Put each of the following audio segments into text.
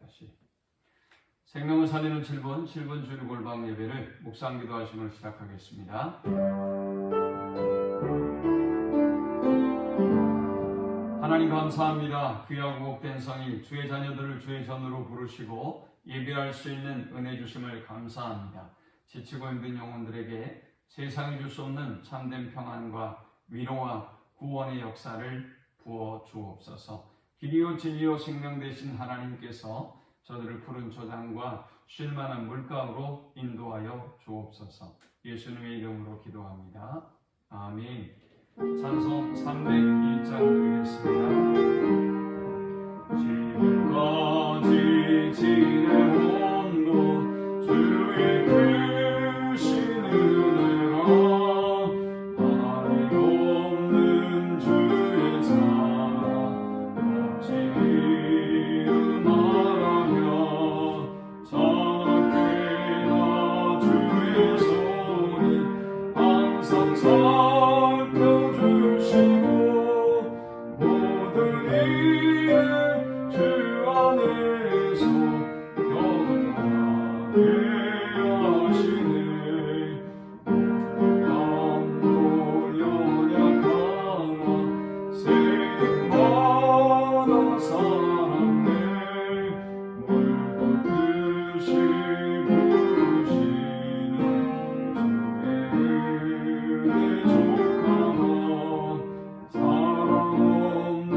다시 생명을 살리는 7번 주일골방 예배를 묵상 기도하심을 시작하겠습니다. 하나님 감사합니다. 귀하고 복된 성인 주의 자녀들을 주의 전으로 부르시고 예배할 수 있는 은혜 주심을 감사합니다. 지치고 힘든 영혼들에게 세상이 줄 수 없는 참된 평안과 위로와 구원의 역사를 부어 주옵소서. 길이요 진리요 생명 되신 하나님께서 저들을 푸른 초장과 쉴만한 물가로 인도하여 주옵소서. 예수님의 이름으로 기도합니다. 아멘. 찬송 301장 드리겠습니다. 지금까지 지내온 것 주의 크신 은혜가 하나님 없는 주의 사랑 어찌 이루 말하며 자나깨나 주의 손이 항상 살펴주시고 모든 일에 주 안에서 영원하게 하시네. 마음도 연약하나 세임받아 살았네. 물도 듯이 부으시는 주의 은혜 족하나 사랑 없는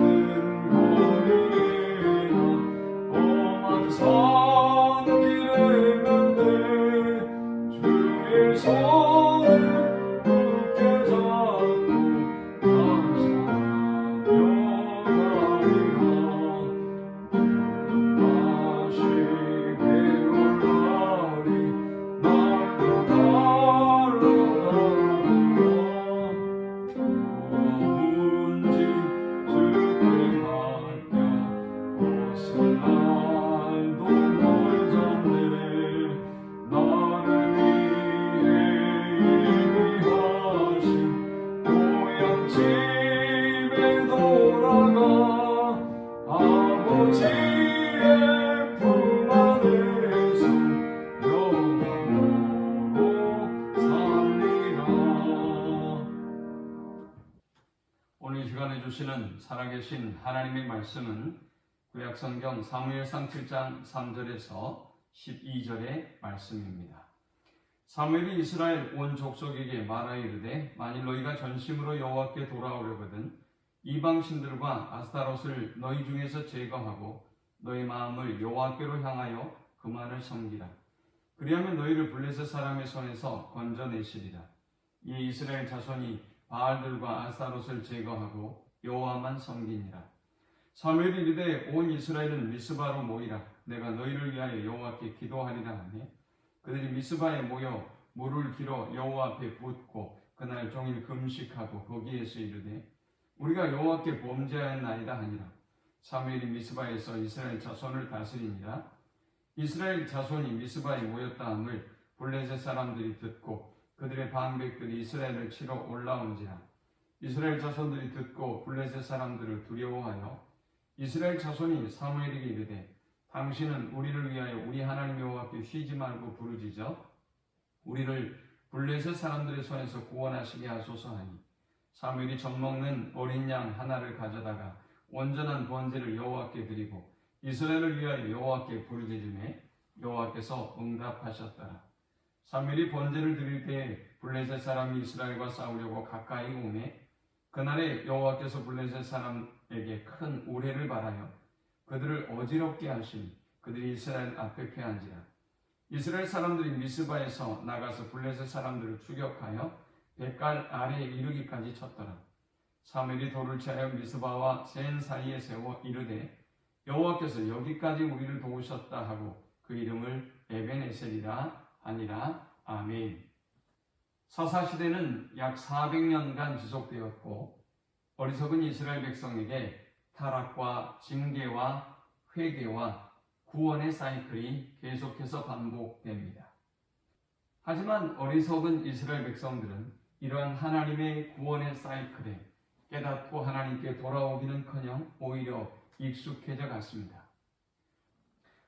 거리에나 험한 산길에 맴대 주의 손을 굳게 잡고 감사하며 가리라. 다시 배울 날이 날도 달려가리라. 무엇인지 주께 맡겨 벗을 날도 멀잖네. 나를 위해 예비하신 고향 집에 돌아가 아버지의 품 안에서 영원으로 살리라. 오늘 이 시간에 주시는 살아계신 하나님의 말씀은 구약성경 사무엘상 7장 3절에서 12절의 말씀입니다. 사무엘이 이스라엘 온 족속에게 말하여 이르되 만일 너희가 전심으로 여호와께 돌아오려거든 이방신들과 아스타롯을 너희 중에서 제거하고 너희 마음을 여호와께로 향하여 그만을 섬기라. 그리하면 너희를 블레셋 사람의 손에서 건져내시리라. 이에 이스라엘 자손이 바알들과 아스타롯을 제거하고 여호와만 섬기니라. 사무엘이 이르되 온 이스라엘은 미스바로 모이라. 내가 너희를 위하여 여호와께 기도하리라 하매 그들이 미스바에 모여 물을 길어 여호와 앞에 붓고 그날 종일 금식하고 거기에서 이르되 우리가 여호와께 범죄하였나이다 하니라. 사무엘이 미스바에서 이스라엘 자손을 다스리니라. 이스라엘 자손이 미스바에 모였다 함을 블레셋 사람들이 듣고 그들의 방백들이 이스라엘을 치러 올라온지라. 이스라엘 자손들이 듣고 블레셋 사람들을 두려워하여 이스라엘 자손이 사무엘에게 이르되 당신은 우리를 위하여 우리 하나님 여호와께 쉬지 말고 부르짖어 우리를 블레셋 사람들의 손에서 구원하시게 하소서 하니 사무엘이 젖먹는 어린 양 하나를 가져다가 온전한 번제를 여호와께 드리고 이스라엘을 위하여 여호와께 부르짖으매 여호와께서 응답하셨더라. 사무엘이 번제를 드릴 때에 블레셋 사람이 이스라엘과 싸우려고 가까이 오매 그날에 여호와께서 블레셋 사람에게 큰 우레를 발하여 그들을 어지럽게 하시니 그들이 이스라엘 앞에 패한지라. 이스라엘 사람들이 미스바에서 나가서 블레셋 사람들을 추격하여 뱃갈 아래에 이르기까지 쳤더라. 사무엘이 돌을 취하여 미스바와 센 사이에 세워 이르되 여호와께서 여기까지 우리를 도우셨다 하고 그 이름을 에벤에셀이라 하니라. 아멘. 사사시대는 약 400년간 지속되었고 어리석은 이스라엘 백성에게 타락과 징계와 회개와 구원의 사이클이 계속해서 반복됩니다. 하지만 어리석은 이스라엘 백성들은 이러한 하나님의 구원의 사이클에 깨닫고 하나님께 돌아오기는커녕 오히려 익숙해져 갔습니다.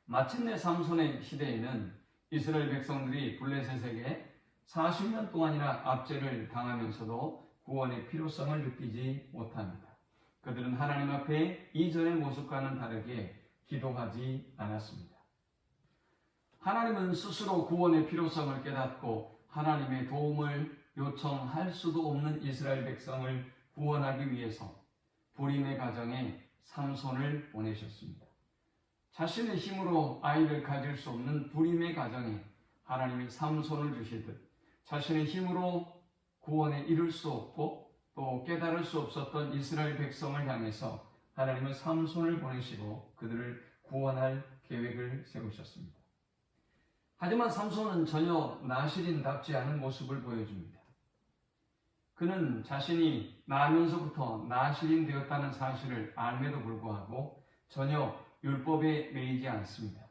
마침내 삼손의 시대에는 이스라엘 백성들이 블레셋에게 40년 동안이나 압제를 당하면서도 구원의 필요성을 느끼지 못합니다. 그들은 하나님 앞에 이전의 모습과는 다르게 기도하지 않았습니다. 하나님은 스스로 구원의 필요성을 깨닫고 하나님의 도움을 요청할 수도 없는 이스라엘 백성을 구원하기 위해서 불임의 가정에 삼손을 보내셨습니다. 자신의 힘으로 아이를 가질 수 없는 불임의 가정에 하나님이 삼손을 주시듯 자신의 힘으로 구원에 이를 수 없고 또 깨달을 수 없었던 이스라엘 백성을 향해서 하나님은 삼손을 보내시고 그들을 구원할 계획을 세우셨습니다. 하지만 삼손은 전혀 나실인답지 않은 모습을 보여줍니다. 그는 자신이 나면서부터 나실인 되었다는 사실을 알매도 불구하고 전혀 율법에 매이지 않습니다.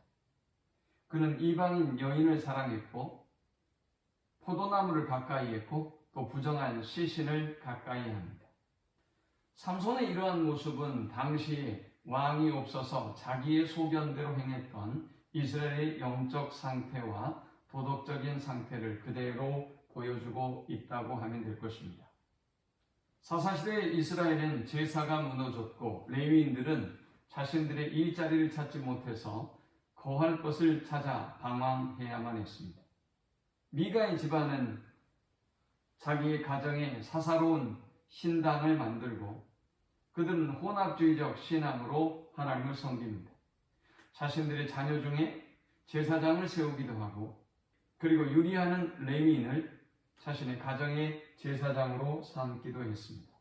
그는 이방인 여인을 사랑했고 포도나무를 가까이 했고 또 부정한 시신을 가까이 합니다. 삼손의 이러한 모습은 당시에 왕이 없어서 자기의 소견대로 행했던 이스라엘의 영적 상태와 도덕적인 상태를 그대로 보여주고 있다고 하면 될 것입니다. 사사시대의 이스라엘은 제사가 무너졌고 레위인들은 자신들의 일자리를 찾지 못해서 거할 것을 찾아 방황해야만 했습니다. 미가의 집안은 자기의 가정에 사사로운 신당을 만들고 그들은 혼합주의적 신앙으로 하나님을 섬깁니다. 자신들의 자녀 중에 제사장을 세우기도 하고 그리고 유리하는 레위인을 자신의 가정의 제사장으로 삼기도 했습니다.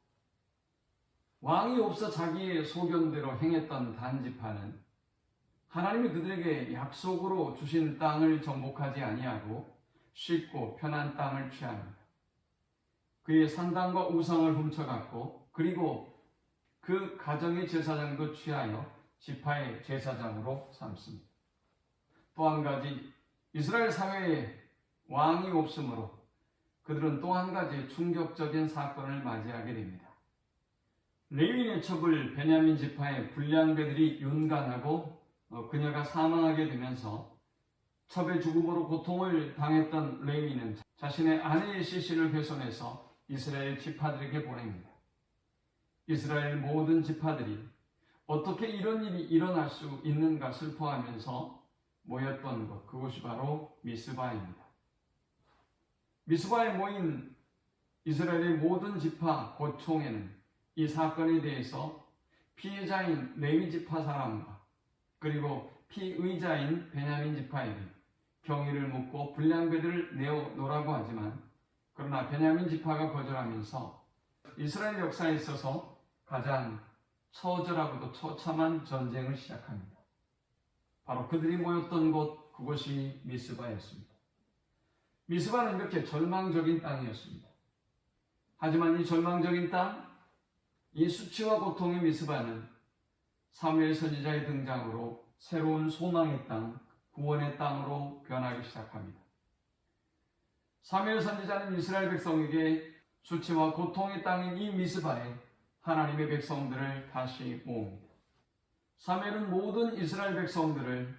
왕이 없어 자기의 소견대로 행했던 단지파는 하나님이 그들에게 약속으로 주신 땅을 정복하지 아니하고 쉽고 편한 땅을 취합니다. 그의 산당과 우상을 훔쳐갔고 그리고 그 가정의 제사장도 취하여 지파의 제사장으로 삼습니다. 또 한 가지 이스라엘 사회에 왕이 없으므로 그들은 또 한 가지 충격적인 사건을 맞이하게 됩니다. 레위인의 첩을 베냐민 지파의 불량배들이 윤관하고 그녀가 사망하게 되면서 첩의 죽음으로 고통을 당했던 레위인은 자신의 아내의 시신을 훼손해서 이스라엘 지파들에게 보냅니다. 이스라엘 모든 지파들이 어떻게 이런 일이 일어날 수 있는가 슬퍼하면서 모였던 곳, 그곳이 바로 미스바입니다. 미스바에 모인 이스라엘의 모든 지파 고총회는 이 사건에 대해서 피해자인 레위 지파 사람과 그리고 피의자인 베냐민 지파에게 경위를 묻고 불량배들을 내어놓으라고 하지만 그러나 베냐민 지파가 거절하면서 이스라엘 역사에 있어서 가장 처절하고도 처참한 전쟁을 시작합니다. 바로 그들이 모였던 곳, 그곳이 미스바였습니다. 미스바는 이렇게 절망적인 땅이었습니다. 하지만 이 절망적인 땅, 이 수치와 고통의 미스바는 사무엘 선지자의 등장으로 새로운 소망의 땅, 구원의 땅으로 변하기 시작합니다. 사무엘 선지자는 이스라엘 백성에게 수치와 고통의 땅인 이 미스바에 하나님의 백성들을 다시 모읍니다. 사무엘은 모든 이스라엘 백성들을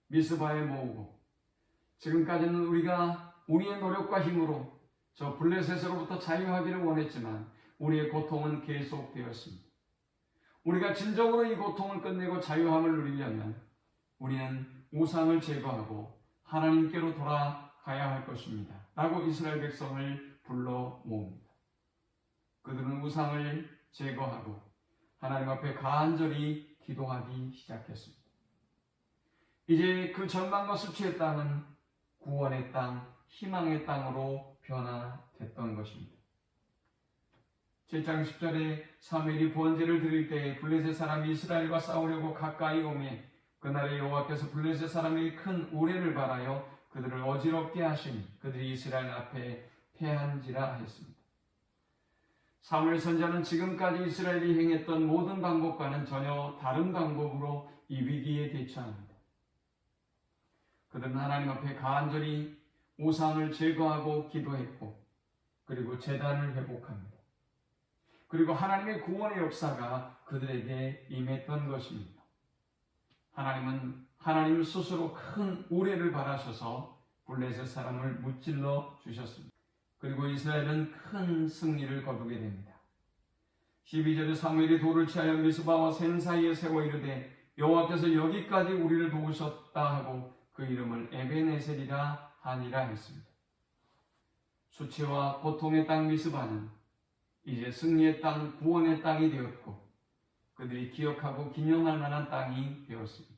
미스바에 모으고 지금까지는 우리가 우리의 노력과 힘으로 저 블레셋으로부터 자유하기를 원했지만 우리의 고통은 계속되었습니다. 우리가 진정으로 이 고통을 끝내고 자유함을 누리려면 우리는 우상을 제거하고 하나님께로 돌아가야 할 것입니다. 라고 이스라엘 백성을 불러 모읍니다. 그들은 우상을 제거하고 하나님 앞에 간절히 기도하기 시작했습니다. 이제 그 절망과 수치의 땅은 구원의 땅, 희망의 땅으로 변화됐던 것입니다. 7장 10절에 사무엘이 번제를 드릴 때에 블레셋 사람이 이스라엘과 싸우려고 가까이 오매 그날에 여호와께서 블레셋 사람에게 큰 우레를 발하여 그들을 어지럽게 하시니 그들이 이스라엘 앞에 패한지라 했습니다. 사무엘 선지자는 지금까지 이스라엘이 행했던 모든 방법과는 전혀 다른 방법으로 이 위기에 대처합니다. 그들은 하나님 앞에 간절히 우상을 제거하고 기도했고 그리고 제단을 회복합니다. 그리고 하나님의 구원의 역사가 그들에게 임했던 것입니다. 하나님은 하나님 스스로 큰 우레를 바라셔서 블레셋 사람을 무찔러 주셨습니다. 그리고 이스라엘은 큰 승리를 거두게 됩니다. 12절에 사무엘이 돌을 취하여 미스바와 센 사이에 세워 이르되 여호와께서 여기까지 우리를 도우셨다 하고 그 이름을 에벤에셀이라 하니라 했습니다. 수치와 고통의 땅 미스바는 이제 승리의 땅, 구원의 땅이 되었고 그들이 기억하고 기념할 만한 땅이 되었습니다.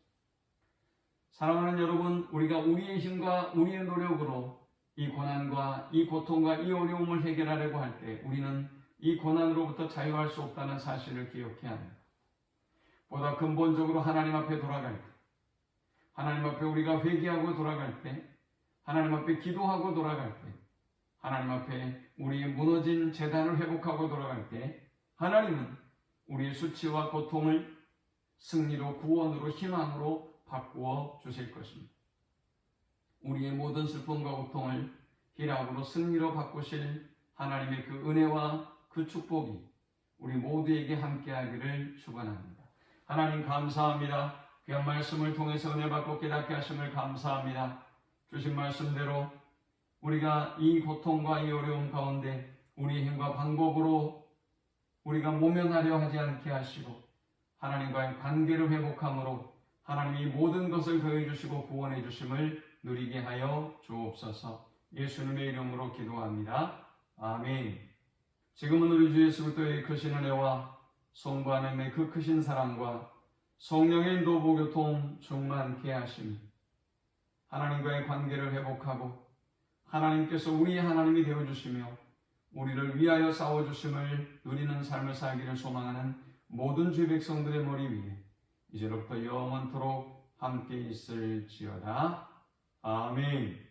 사랑하는 여러분, 우리가 우리의 힘과 우리의 노력으로 이 고난과 이 고통과 이 어려움을 해결하려고 할 때 우리는 이 고난으로부터 자유할 수 없다는 사실을 기억해야 합니다. 보다 근본적으로 하나님 앞에 돌아갈 때, 하나님 앞에 우리가 회개하고 돌아갈 때, 하나님 앞에 기도하고 돌아갈 때, 하나님 앞에 우리의 무너진 재단을 회복하고 돌아갈 때 하나님은 우리의 수치와 고통을 승리로, 구원으로, 희망으로 바꾸어 주실 것입니다. 우리의 모든 슬픔과 고통을 희락으로, 승리로 바꾸실 하나님의 그 은혜와 그 축복이 우리 모두에게 함께하기를 축원합니다. 하나님 감사합니다. 귀한 말씀을 통해서 은혜 받고 깨닫게 하심을 감사합니다. 주신 말씀대로 우리가 이 고통과 이 어려움 가운데 우리의 힘과 방법으로 우리가 모면하려 하지 않게 하시고 하나님과의 관계를 회복함으로 하나님이 모든 것을 더해 주시고 구원해 주심을 누리게 하여 주옵소서. 예수님의 이름으로 기도합니다. 아멘. 지금은 우리 주 예수 그리스도의 크신 은혜와 성부 하나님의 그 크신 사랑과 성령의 인도 교통 충만케 하심이 하나님과의 관계를 회복하고 하나님께서 우리의 하나님이 되어주시며 우리를 위하여 싸워주심을 누리는 삶을 살기를 소망하는 모든 주의 백성들의 머리 위에 이제로부터 영원토록 함께 있을지어다. 아멘.